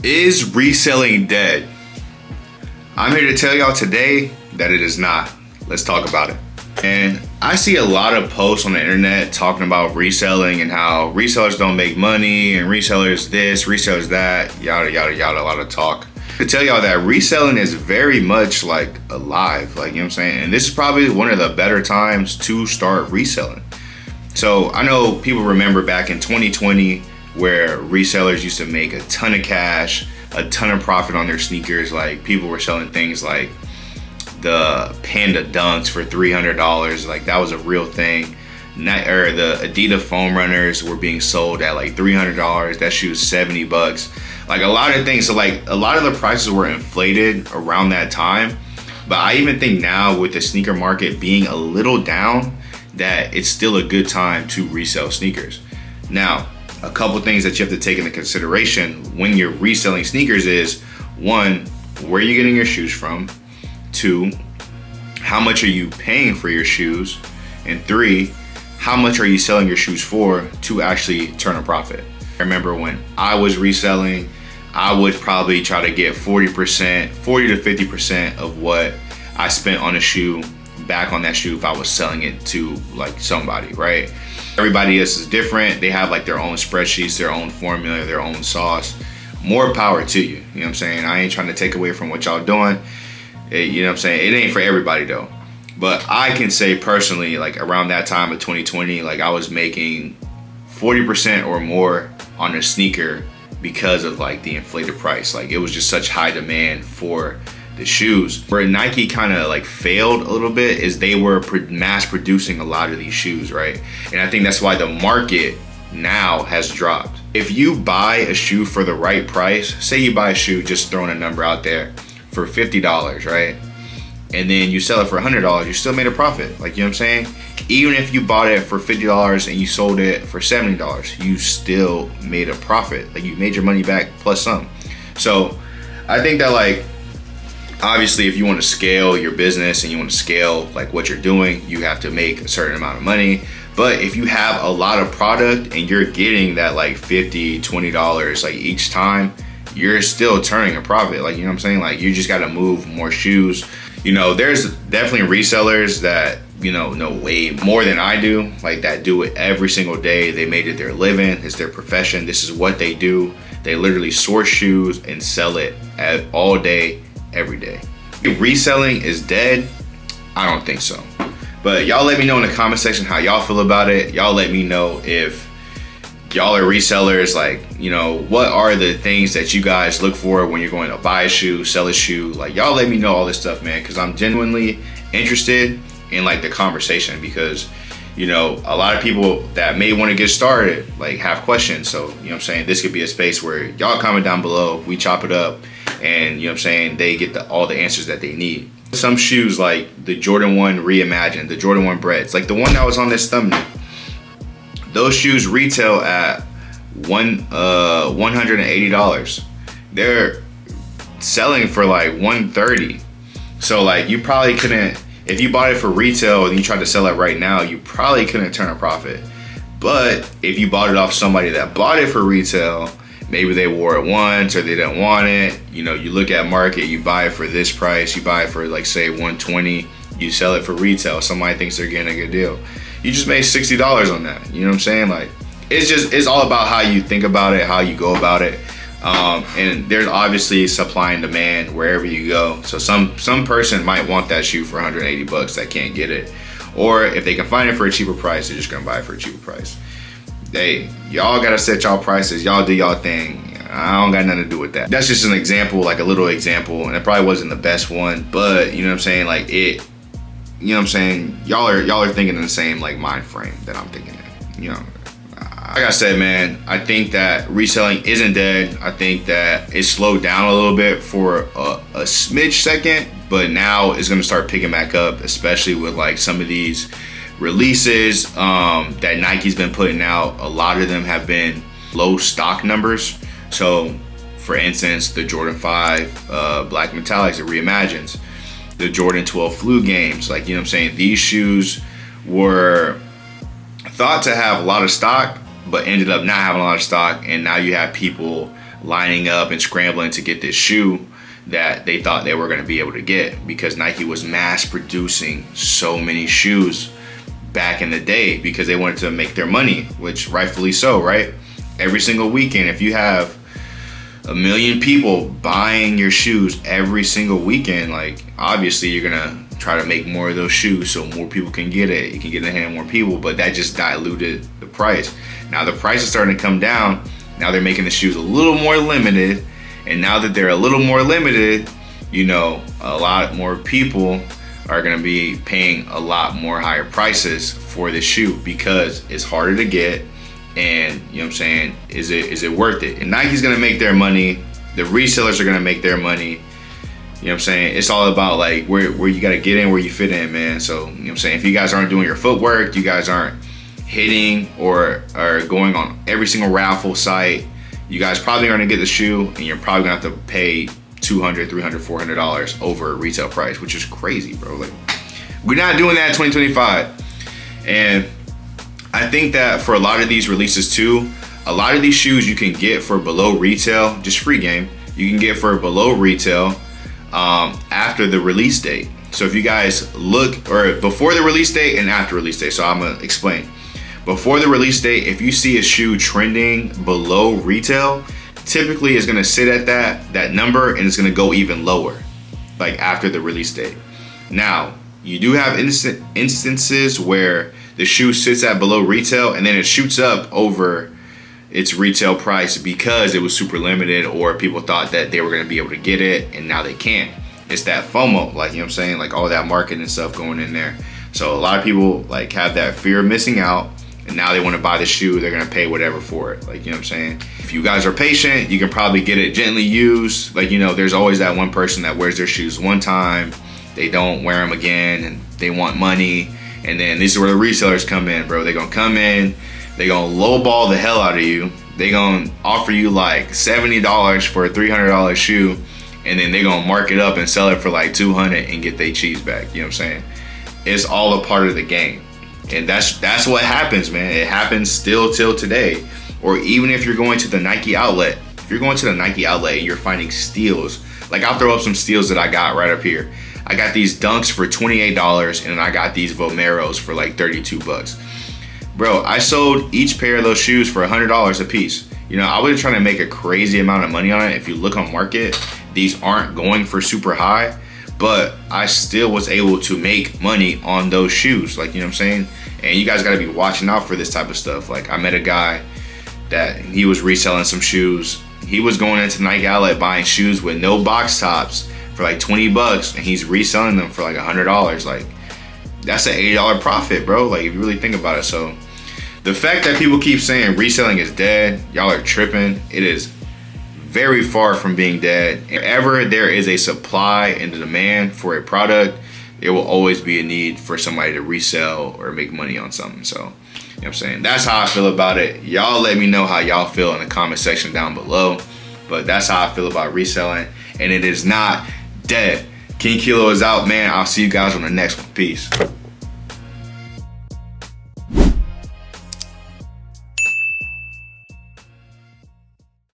Is reselling dead? I'm here to tell y'all today that it is not. Let's talk about it. And I see a lot of posts on the internet talking about reselling and how resellers don't make money and resellers this, resellers that, yada, yada, yada, a lot of talk. To tell y'all that reselling is very much like alive, like, you know what I'm saying? And this is probably one of the better times to start reselling. So I know people remember back in 2020 where resellers used to make a ton of cash, a ton of profit on their sneakers. Like, people were selling things like the Panda Dunks for $300. Like, that was a real thing. Or the Adidas foam runners were being sold at like $300. That shoe was $70. Like, a lot of things. So like, a lot of the prices were inflated around that time. But I even think now, with the sneaker market being a little down, that it's still a good time to resell sneakers. Now, a couple things that you have to take into consideration when you're reselling sneakers is, one, where are you getting your shoes from? Two, how much are you paying for your shoes? And three, how much are you selling your shoes for to actually turn a profit? I remember when I was reselling, I would probably try to get 40 to 50% of what I spent on a shoe back on that shoe if I was selling it to like somebody, right? Everybody else is different. They have like their own spreadsheets, their own formula, their own sauce. More power to you. You know what I'm saying? I ain't trying to take away from what y'all doing. You know what I'm saying? It ain't for everybody though. But I can say personally, like around that time of 2020, like I was making 40% or more on a sneaker because of like the inflated price. Like, it was just such high demand for the shoes. Where Nike kind of like failed a little bit is they were mass producing a lot of these shoes, right? And I think that's why the market now has dropped. If you buy a shoe for the right price, say you buy a shoe, just throwing a number out there, for $50, right? And then you sell it for $100, you still made a profit. Like, you know what I'm saying? Even if you bought it for $50 and you sold it for $70, you still made a profit. Like, you made your money back plus some. So I think that, like, obviously, if you want to scale your business and you want to scale like what you're doing, you have to make a certain amount of money. But if you have a lot of product and you're getting that like $50, $20 like each time, you're still turning a profit. Like, you know what I'm saying? Like, you just got to move more shoes. You know, there's definitely resellers that, you know way more than I do, like that do it every single day. They made it their living. It's their profession. This is what they do. They literally source shoes and sell it all day, every day. If reselling is dead, I don't think so. But y'all let me know in the comment section how y'all feel about it. Y'all let me know if y'all are resellers. Like, you know, what are the things that you guys look for when you're going to buy a shoe, sell a shoe? Like, y'all let me know all this stuff, man, because I'm genuinely interested in like the conversation, because, you know, a lot of people that may want to get started like have questions. So, you know what I'm saying, this could be a space where y'all comment down below, we chop it up, and, you know what I'm saying, they get all the answers that they need. Some shoes like the Jordan 1 Reimagined, the Jordan 1 Breads, like the one that was on this thumbnail, those shoes retail at $180. They're selling for like $130. So like, you probably couldn't, if you bought it for retail and you tried to sell it right now, you probably couldn't turn a profit. But if you bought it off somebody that bought it for retail, maybe they wore it once or they didn't want it. You know, you look at market, you buy it for this price, you buy it for like say $120, you sell it for retail, somebody thinks they're getting a good deal. You just made $60 on that. You know what I'm saying? Like, it's all about how you think about it, how you go about it. And there's obviously supply and demand wherever you go. So some person might want that shoe for $180 that can't get it. Or if they can find it for a cheaper price, they're just gonna buy it for a cheaper price. Hey, y'all gotta set y'all prices. Y'all do y'all thing. I don't got nothing to do with that. That's just an example, like a little example, and it probably wasn't the best one, but you know what I'm saying? Like, you know what I'm saying? Y'all are thinking in the same like mind frame that I'm thinking in. You know, like I said, man, I think that reselling isn't dead. I think that it slowed down a little bit for a smidge second, but now it's gonna start picking back up, especially with like some of these releases that Nike's been putting out. A lot of them have been low stock numbers. So for instance, the Jordan 5 Black Metallics, the Reimagines, the Jordan 12 Flu Games, like, you know what I'm saying, these shoes were thought to have a lot of stock but ended up not having a lot of stock, and now you have people lining up and scrambling to get this shoe that they thought they were going to be able to get, because Nike was mass producing so many shoes back in the day because they wanted to make their money, which rightfully so, right? Every single weekend, if you have 1 million people buying your shoes every single weekend, like obviously you're gonna try to make more of those shoes so more people can get it. You can get in the hand of more people, but that just diluted the price. Now the price is starting to come down. Now they're making the shoes a little more limited, and now that they're a little more limited, you know, a lot more people are gonna be paying a lot more higher prices for the shoe because it's harder to get. And you know what I'm saying, is it worth it? And Nike's gonna make their money, the resellers are gonna make their money. You know what I'm saying? It's all about like where you gotta get in, where you fit in, man. So, you know what I'm saying, if you guys aren't doing your footwork, you guys aren't hitting or are going on every single raffle site, you guys probably aren't gonna get the shoe, and you're probably gonna have to pay $200, $300, $400 over retail price, which is crazy, bro. Like, we're not doing that in 2025. And I think that for a lot of these releases too, a lot of these shoes you can get for below retail, just free game, you can get for below retail after the release date. So if you guys look, or before the release date and after release date, so I'm gonna explain. Before the release date, if you see a shoe trending below retail, typically it's gonna sit at that number, and it's gonna go even lower, like after the release date. Now, you do have instances where the shoe sits at below retail and then it shoots up over its retail price because it was super limited, or people thought that they were gonna be able to get it and now they can't. It's that FOMO, like, you know what I'm saying? Like all that marketing and stuff going in there. So a lot of people like have that fear of missing out, and now they wanna buy the shoe, they're gonna pay whatever for it. Like, you know what I'm saying? If you guys are patient, you can probably get it gently used. Like, you know, there's always that one person that wears their shoes one time, they don't wear them again, and they want money. And then this is where the resellers come in, bro. They're gonna come in, they're gonna lowball the hell out of you. They're gonna offer you like $70 for a $300 shoe, and then they're gonna mark it up and sell it for like $200 and get their cheese back. You know what I'm saying? It's all a part of the game. And that's what happens, man. It happens still till today. Or even if you're going to the Nike outlet, if you're going to the Nike outlet and you're finding steals, like I'll throw up some steals that I got right up here. I got these Dunks for $28, and I got these Vomeros for like 32 bucks. Bro, I sold each pair of those shoes for $100 a piece. You know, I wasn't trying to make a crazy amount of money on it. If you look on market, these aren't going for super high, but I still was able to make money on those shoes. Like, you know what I'm saying? And you guys gotta be watching out for this type of stuff. Like, I met a guy that he was reselling some shoes. He was going into Nike outlet buying shoes with no box tops for like 20 bucks, and he's reselling them for like $100. Like, that's an $80 profit, bro. Like, if you really think about it. So the fact that people keep saying reselling is dead, y'all are tripping. It is very far from being dead. If ever there is a supply and a demand for a product, there will always be a need for somebody to resell or make money on something. So, you know what I'm saying? That's how I feel about it. Y'all let me know how y'all feel in the comment section down below. But that's how I feel about reselling, and it is not dead. King Kilo is out, man. I'll see you guys on the next one. Peace.